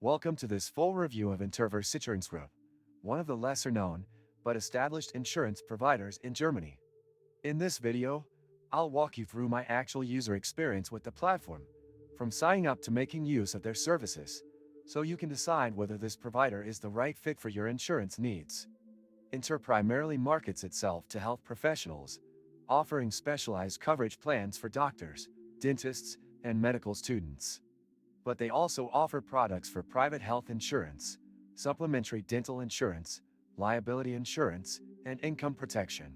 Welcome to this full review of INTER Versicherungsgruppe, one of the lesser known but established insurance providers in Germany. In this video, I'll walk you through my actual user experience with the platform, from signing up to making use of their services, so you can decide whether this provider is the right fit for your insurance needs. INTER primarily markets itself to health professionals, offering specialized coverage plans for doctors, dentists, and medical students. But they also offer products for private health insurance, supplementary dental insurance, liability insurance, and income protection.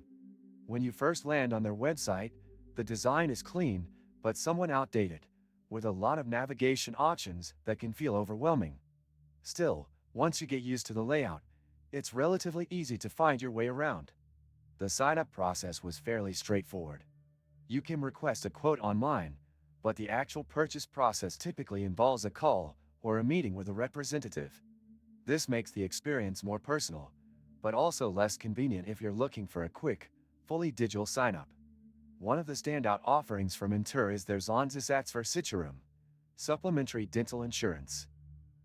When you first land on their website, the design is clean but somewhat outdated, with a lot of navigation options that can feel overwhelming. Still, once you get used to the layout, it's relatively easy to find your way around. The sign-up process was fairly straightforward. You can request a quote online, but the actual purchase process typically involves a call or a meeting with a representative. This makes the experience more personal, but also less convenient if you're looking for a quick, fully digital sign-up. One of the standout offerings from INTER is their Versicherung, supplementary dental insurance.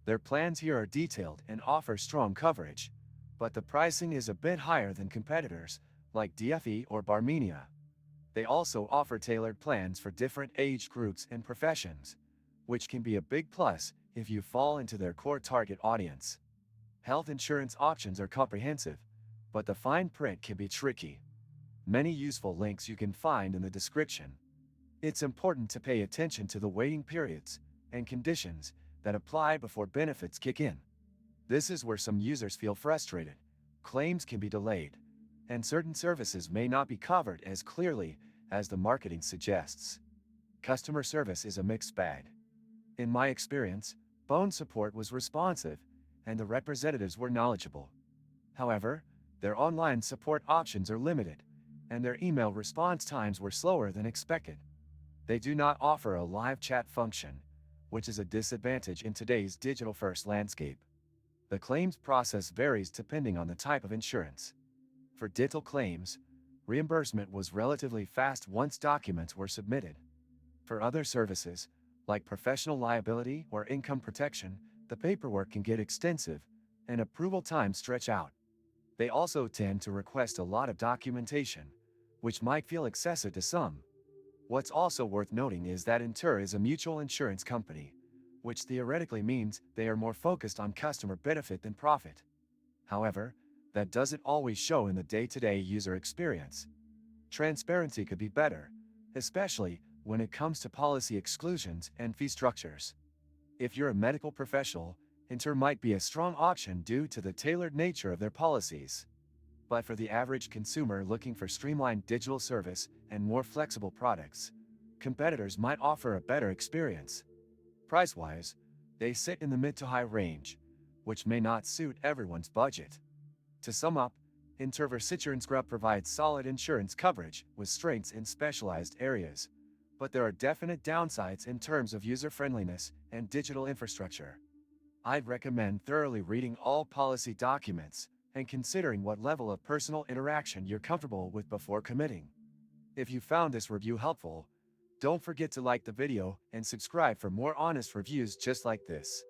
Their plans here are detailed and offer strong coverage, but the pricing is a bit higher than competitors like DFE or Barmenia. They also offer tailored plans for different age groups and professions, which can be a big plus if you fall into their core target audience. Health insurance options are comprehensive, but the fine print can be tricky. Many useful links you can find in the description. It's important to pay attention to the waiting periods and conditions that apply before benefits kick in. This is where some users feel frustrated. Claims can be delayed, and certain services may not be covered as clearly as the marketing suggests. Customer service is a mixed bag. In my experience, phone support was responsive, and the representatives were knowledgeable. However, their online support options are limited, and their email response times were slower than expected. They do not offer a live chat function, which is a disadvantage in today's digital-first landscape. The claims process varies depending on the type of insurance. For dental claims, reimbursement was relatively fast once documents were submitted. For other services, like professional liability or income protection, the paperwork can get extensive, and approval times stretch out. They also tend to request a lot of documentation, which might feel excessive to some. What's also worth noting is that INTER is a mutual insurance company, which theoretically means they are more focused on customer benefit than profit. However, that doesn't always show in the day-to-day user experience. Transparency could be better, especially when it comes to policy exclusions and fee structures. If you're a medical professional, INTER might be a strong option due to the tailored nature of their policies. But for the average consumer looking for streamlined digital service and more flexible products, competitors might offer a better experience. Price-wise, they sit in the mid to high range, which may not suit everyone's budget. To sum up, INTER Versicherungsgruppe provides solid insurance coverage with strengths in specialized areas, but there are definite downsides in terms of user-friendliness and digital infrastructure. I'd recommend thoroughly reading all policy documents and considering what level of personal interaction you're comfortable with before committing. If you found this review helpful, don't forget to like the video and subscribe for more honest reviews just like this.